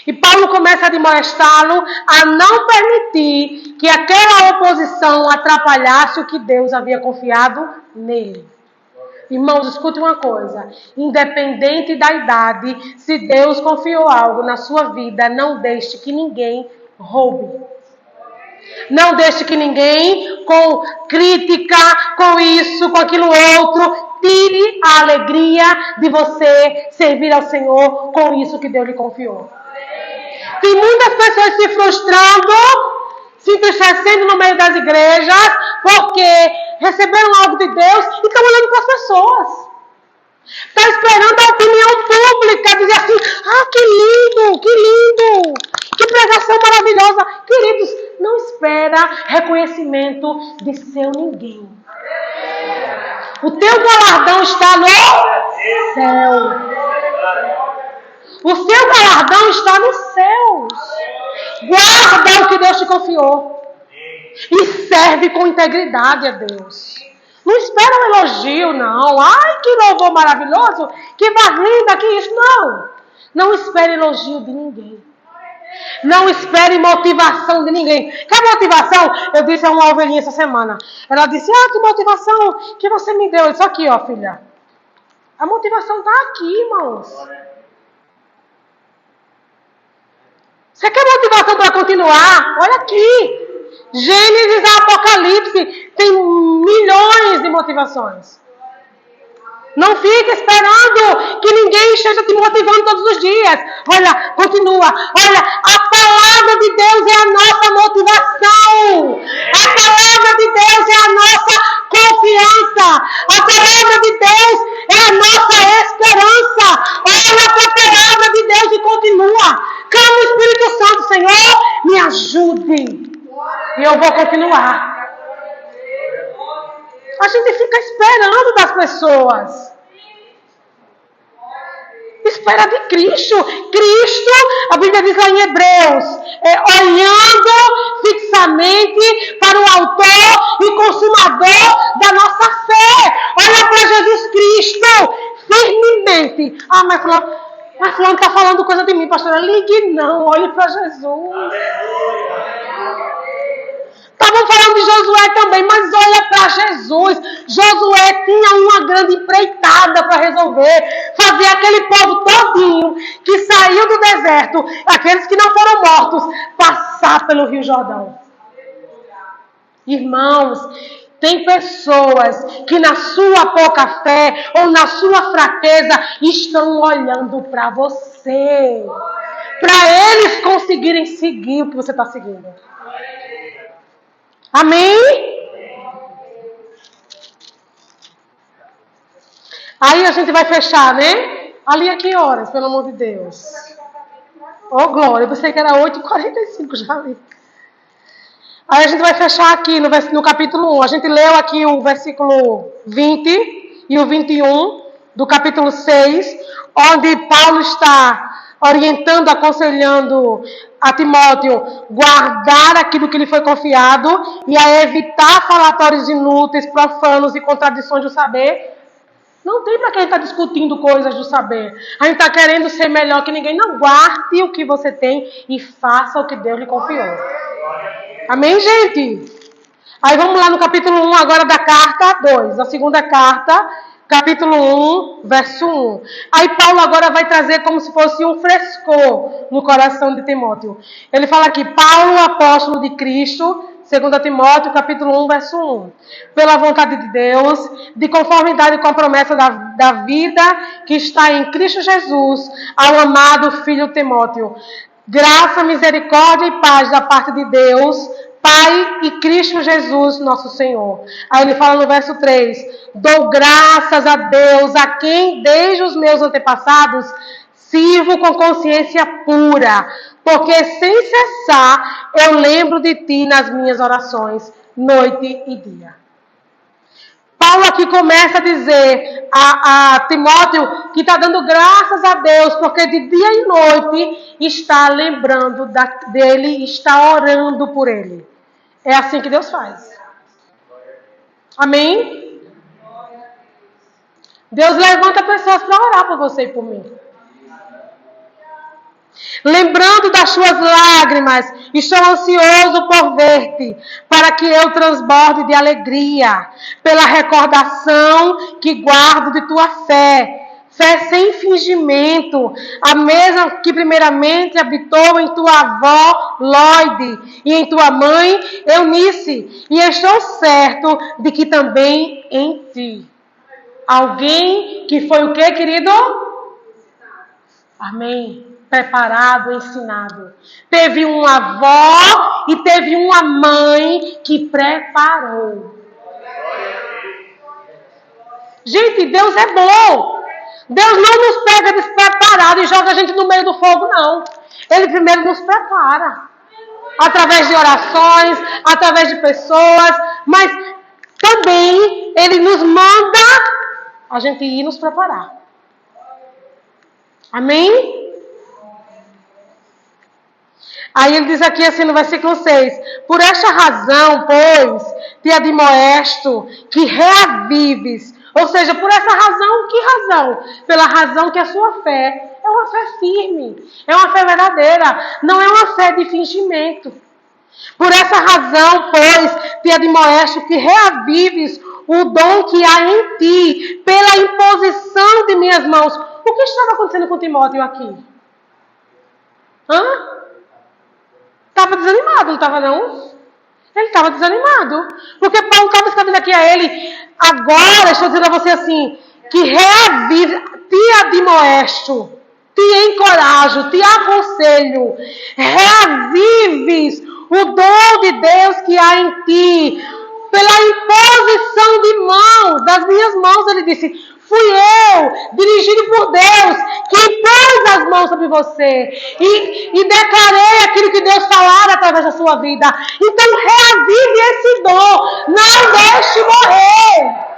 E Paulo começa a admoestá-lo a não permitir que aquela oposição atrapalhasse o que Deus havia confiado nele. Irmãos, escute uma coisa. Independente da idade, se Deus confiou algo na sua vida, não deixe que ninguém roube. Não deixe que ninguém, com crítica, com isso, com aquilo outro, tire a alegria de você servir ao Senhor com isso que Deus lhe confiou. Tem muitas pessoas se frustrando, se entristecendo no meio das igrejas, porque receberam algo de Deus e estão olhando para as pessoas. Está esperando a opinião pública, dizer assim, que lindo, que pregação maravilhosa. Queridos, não espera reconhecimento de seu ninguém. O teu galardão está no céu. O seu galardão está nos céus. Guarda o que Deus te confiou. E serve com integridade a Deus. Não espera um elogio, não. Ai, que louvor maravilhoso. Que voz linda, que isso. Não. Não espere elogio de ninguém. Não espere motivação de ninguém. Quer motivação? Eu disse a uma ovelhinha essa semana. Ela disse, que motivação que você me deu. Eu disse, aqui, ó, filha. A motivação está aqui, irmãos. Você quer motivação para continuar? Olha aqui. Gênesis a Apocalipse tem milhões de motivações. Não fique esperando que ninguém esteja te motivando todos os dias. Olha, continua. Olha, a palavra de Deus é a nossa motivação. A palavra de Deus é a nossa confiança. A palavra de Deus é a nossa esperança. Olha para a palavra de Deus e continua. Clama o Espírito Santo, Senhor, me ajude. E eu vou continuar. A gente fica esperando das pessoas. Espera de Cristo. Cristo, a Bíblia diz lá em Hebreus, olhando fixamente para o autor e consumador da nossa fé. Olha para Jesus Cristo, firmemente. Mas fulano está falando coisa de mim, pastora. Ligue não, olhe para Jesus. Estavam falando de Josué também, mas olha para Jesus. Josué tinha uma grande empreitada para resolver. Fazer aquele povo todinho que saiu do deserto, aqueles que não foram mortos, passar pelo Rio Jordão. Irmãos, tem pessoas que na sua pouca fé ou na sua fraqueza estão olhando para você. Para eles conseguirem seguir o que você está seguindo. Amém? Aí a gente vai fechar, né? Ali a que horas, pelo amor de Deus? Glória, eu pensei que era 8h45 já ali. Aí a gente vai fechar aqui no capítulo 1. A gente leu aqui o versículo 20 e o 21 do capítulo 6, onde Paulo está orientando, aconselhando a Timóteo guardar aquilo que lhe foi confiado e a evitar falatórios inúteis, profanos e contradições do saber. Não tem para quem está discutindo coisas do saber. A gente está querendo ser melhor que ninguém. Não, guarde o que você tem e faça o que Deus lhe confiou. Amém, gente? Aí vamos lá no capítulo 1 agora da carta 2, a segunda carta, capítulo 1, verso 1. Aí Paulo agora vai trazer como se fosse um frescor no coração de Timóteo. Ele fala aqui, Paulo, apóstolo de Cristo, 2 Timóteo, capítulo 1, verso 1. Pela vontade de Deus, de conformidade com a promessa da vida que está em Cristo Jesus, ao amado filho Timóteo. Graça, misericórdia e paz da parte de Deus, Pai e Cristo Jesus, nosso Senhor. Aí ele fala no verso 3, dou graças a Deus, a quem desde os meus antepassados sirvo com consciência pura, porque sem cessar eu lembro de ti nas minhas orações, noite e dia. Paulo aqui começa a dizer a Timóteo que está dando graças a Deus, porque de dia e noite está lembrando dele, está orando por ele. É assim que Deus faz. Amém? Deus levanta pessoas para orar por você e por mim. Lembrando das suas lágrimas, estou ansioso por ver-te, para que eu transborde de alegria, pela recordação que guardo de tua fé. Fé sem fingimento, a mesma que primeiramente habitou em tua avó Lóide e em tua mãe Eunice, e estou certo de que também em ti. Alguém que foi o que, querido? Amém. Preparado, ensinado. Teve uma avó e teve uma mãe que preparou. Gente, Deus é bom. Deus não nos pega despreparado e joga a gente no meio do fogo, não. Ele primeiro nos prepara. Através de orações, através de pessoas, mas também Ele nos manda a gente ir nos preparar. Amém? Aí ele diz aqui assim no versículo 6, por esta razão, pois, te admoesto que reavives. Ou seja, por essa razão, que razão? Pela razão que a sua fé é uma fé firme, é uma fé verdadeira, não é uma fé de fingimento. Por essa razão, pois, te admoesto que reavives o dom que há em ti, pela imposição de minhas mãos. O que estava acontecendo com Timóteo aqui? Estava desanimado, não estava não? Ele estava desanimado. Porque Paulo estava escrevendo aqui a ele, agora estou dizendo a você assim, que reavive, te admoesto, te encorajo, te aconselho, reavives o dom de Deus que há em ti, pela imposição de mãos, das minhas mãos, ele disse, fui eu, dirigido por Deus, que impôs as mãos sobre você e declarei aquilo que Deus falara através da sua vida. Então reavive esse dom, não deixe morrer.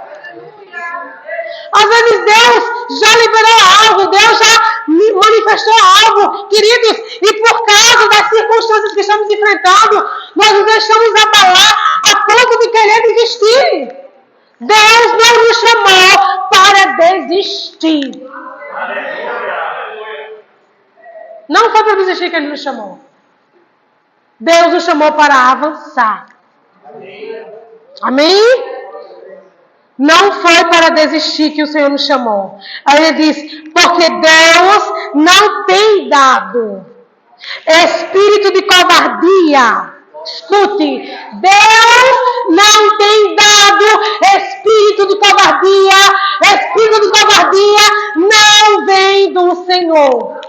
Às vezes Deus já liberou algo, Deus já manifestou algo, queridos, e por causa das circunstâncias que estamos enfrentando, nós nos deixamos abalar a ponto de querer desistir. Deus não nos chamou para desistir. Não foi para desistir que Ele nos chamou. Deus nos chamou para avançar. Amém? Não foi para desistir que o Senhor nos chamou. Aí Ele diz, porque Deus não tem dado espírito de covardia. Escute, Deus não tem dado espírito de covardia. Espírito de covardia não vem do Senhor,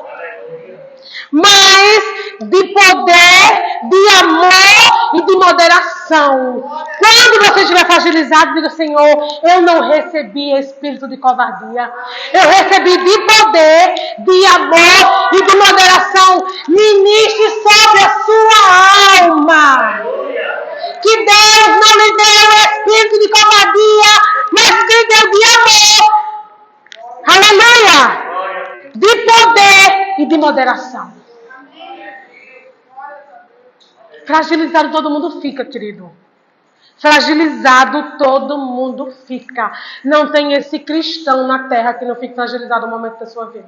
mas de poder, de amor e de moderação. Quando você estiver fragilizado, diga, Senhor, eu não recebi espírito de covardia. Eu recebi de poder, de amor e de moderação. Ministre sobre a sua alma. Que Deus não lhe deu espírito de covardia, mas que deu de amor. Aleluia! De poder e de moderação. Fragilizado todo mundo fica, querido. Fragilizado todo mundo fica. Não tem esse cristão na terra que não fique fragilizado no momento da sua vida.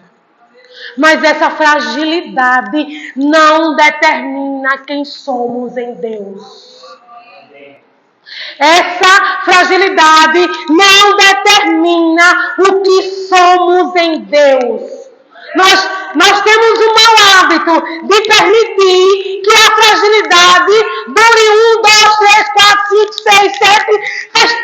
Mas essa fragilidade não determina quem somos em Deus. Essa fragilidade não determina o que somos em Deus. Nós temos o mau hábito de permitir que a fragilidade dure 1, 2, 3, 4, 5, 6, 7, faz 30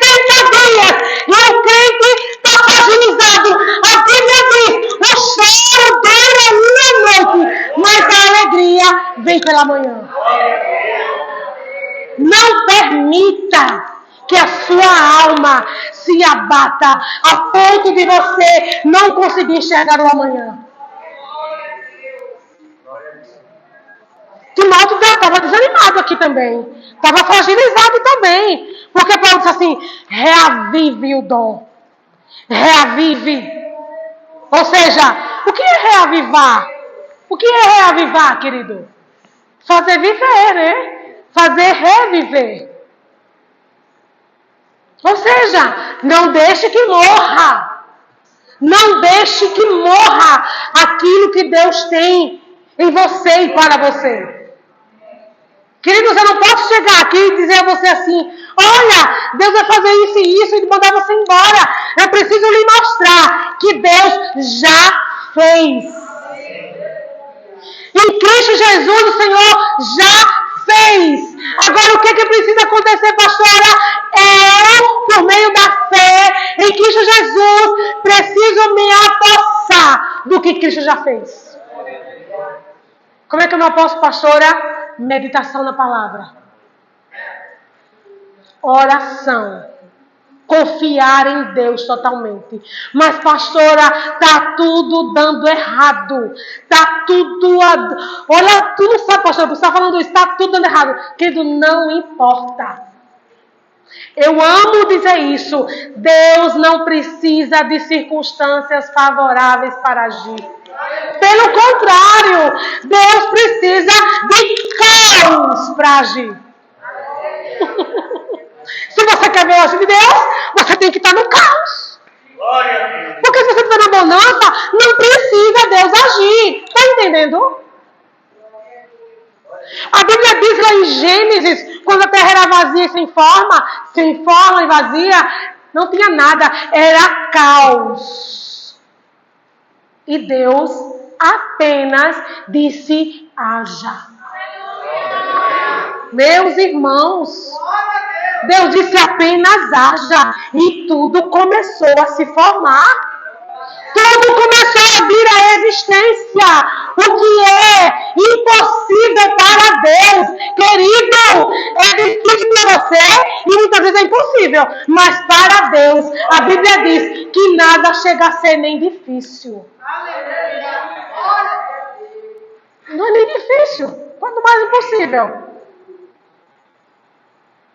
dias e o crente está fragilizado. A Bíblia diz: o choro dura 1 noite, mas a alegria vem pela manhã. Não permita que a sua alma se abata a ponto de você não conseguir enxergar o amanhã. Timóteo estava desanimado aqui também. Estava fragilizado também. Porque Paulo disse assim: reavive o dom. Reavive. Ou seja, o que é reavivar? O que é reavivar, querido? Fazer viver, né? Fazer reviver. Ou seja, não deixe que morra. Não deixe que morra aquilo que Deus tem em você e para você. Queridos, eu não posso chegar aqui e dizer a você assim: olha, Deus vai fazer isso e isso e mandar você embora. Eu preciso lhe mostrar que Deus já fez. Em Cristo Jesus, o Senhor já fez. Agora, o que precisa acontecer, pastora? Eu, por meio da fé em Cristo Jesus, preciso me apossar do que Cristo já fez. Como é que eu me aposto, pastora? Meditação na palavra. Oração. Confiar em Deus totalmente. Mas, pastora, tá tudo dando errado. Tá tudo... Olha, tu não sabe, pastora, você está falando isso, tá tudo dando errado. Querido, não importa. Eu amo dizer isso. Deus não precisa de circunstâncias favoráveis para agir. Pelo contrário, Deus precisa de caos para agir. Se você quer ver o agir de Deus, você tem que estar no caos. Porque se você estiver na bonança, não precisa Deus agir. Está entendendo? A Bíblia diz lá em Gênesis, quando a terra era vazia e sem forma e vazia, não tinha nada, era caos. E Deus apenas disse: haja. Meus irmãos, Deus disse apenas: haja. E tudo começou a se formar. Tudo começou a vir à existência. O que é impossível para Deus, querido, é difícil para você e muitas vezes é impossível. Mas para Deus, a Bíblia diz que nada chega a ser nem difícil. Não é nem difícil, quanto mais impossível.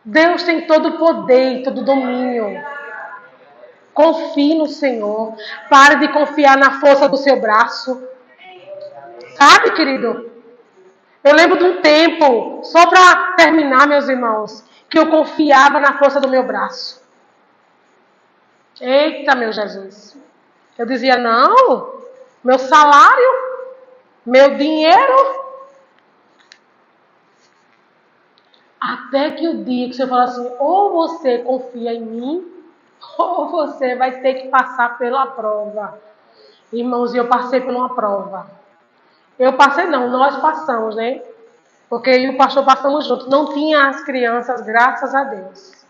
Deus tem todo o poder e todo o domínio. Confie no Senhor. Pare de confiar na força do seu braço. Sabe, querido? Eu lembro de um tempo, só para terminar, meus irmãos, que eu confiava na força do meu braço. Eita, meu Jesus. Eu dizia: não, meu salário, meu dinheiro. Até que o dia que o Senhor falou assim: ou você confia em mim, ou você vai ter que passar pela prova. Irmãos, eu passei por uma prova. Eu passei não, nós passamos, né? Porque eu e o pastor passamos juntos. Não tinha as crianças, graças a Deus.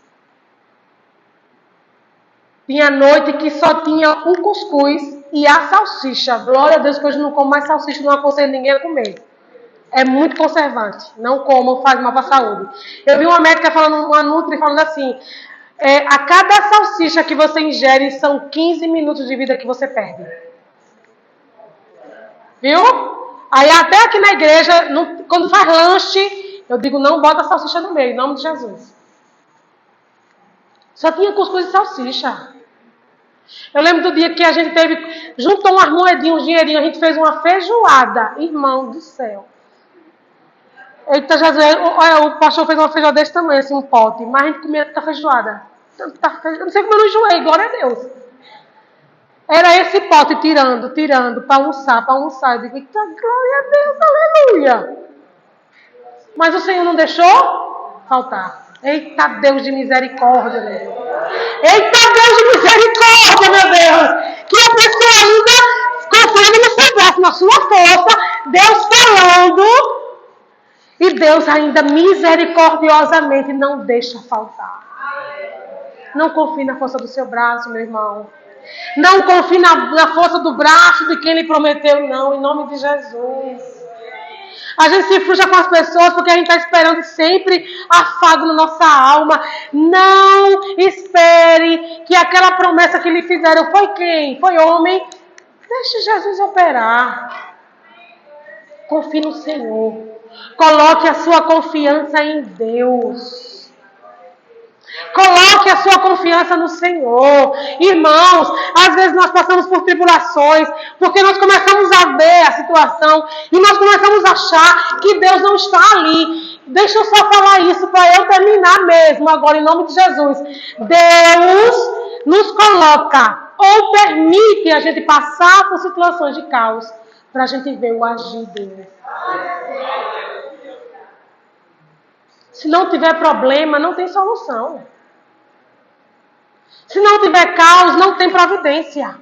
Tinha noite que só tinha um cuscuz e a salsicha. Glória a Deus que hoje não como mais salsicha, não aconselho ninguém a comer. É muito conservante. Não comam, faz mal para a saúde. Eu vi uma médica falando, uma nutri falando assim: a cada salsicha que você ingere, são 15 minutos de vida que você perde. Viu? Aí até aqui na igreja, quando faz lanche, eu digo: não bota a salsicha no meio, em nome de Jesus. Só tinha cuscuz e salsicha. Eu lembro do dia que a gente juntou umas moedinhas, um dinheirinho, a gente fez uma feijoada. Irmão do céu. Eita, Jesus, o pastor fez uma feijoada desse tamanho, assim, um pote. Mas a gente comia tanta feijoada. Eu não sei como eu não enjoei, glória a Deus. Era esse pote tirando, para almoçar. Eu digo: eita, glória a Deus, aleluia. Mas o Senhor não deixou faltar. Eita Deus de misericórdia, meu Deus. Eita Deus de misericórdia, meu Deus. Que a pessoa ainda confiando no seu braço, na sua força, Deus falando, e Deus ainda misericordiosamente não deixa faltar. Não confie na força do seu braço, meu irmão. Não confie na força do braço de quem lhe prometeu, não, em nome de Jesus. A gente se frustra com as pessoas porque a gente está esperando sempre afago na nossa alma. Não espere que aquela promessa que lhe fizeram foi quem? Foi homem. Deixe Jesus operar. Confie no Senhor. Coloque a sua confiança em Deus. Coloque a sua confiança no Senhor. Irmãos, às vezes nós passamos por tribulações, porque nós começamos a ver a situação e nós começamos a achar que Deus não está ali. Deixa eu só falar isso para eu terminar mesmo, agora em nome de Jesus. Deus nos coloca ou permite a gente passar por situações de caos para a gente ver o agir dele. Se não tiver problema, não tem solução. Se não tiver caos, não tem providência.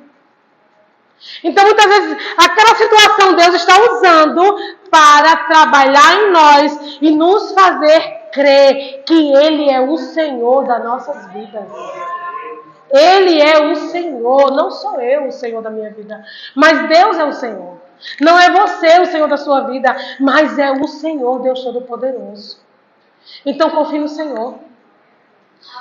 Então, muitas vezes, aquela situação Deus está usando para trabalhar em nós e nos fazer crer que Ele é o Senhor das nossas vidas. Ele é o Senhor, não sou eu o Senhor da minha vida, mas Deus é o Senhor. Não é você o Senhor da sua vida, mas é o Senhor, Deus Todo-Poderoso. Então, confie no Senhor.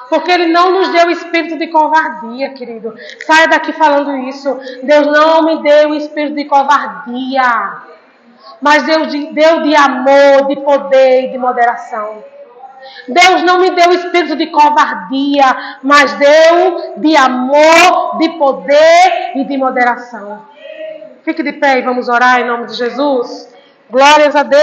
Porque Ele não nos deu espírito de covardia, querido. Saia daqui falando isso. Deus não me deu espírito de covardia, mas deu de amor, de poder e de moderação. Deus não me deu espírito de covardia, mas deu de amor, de poder e de moderação. Fique de pé e vamos orar em nome de Jesus. Glórias a Deus.